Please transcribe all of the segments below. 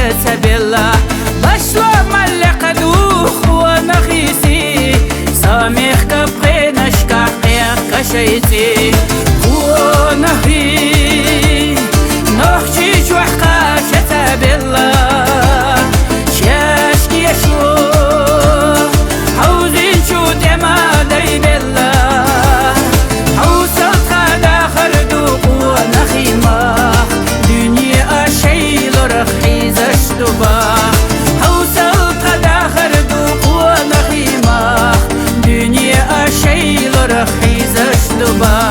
يتبلى بشلا ملق دوخ ونخيسي سامخ كبقي نشكح كشيتي ونخي نخشي جوحقا شتبلى شاشكي يشو حوزين شو دما ديبلى حوصلت خدا خردوق ونخيمة دنيا شيلر خيزش دبا حوصلت خدا خردوق ونخيمة دنيا شيلر خيزش دبا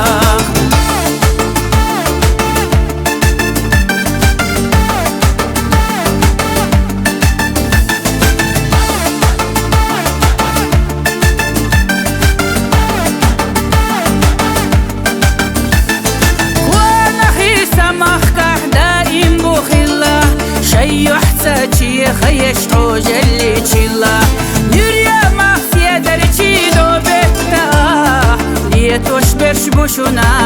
خيش عجلي تشيلا نوريا مخسيا درتي دو بيتا ليتوش برش بوشونا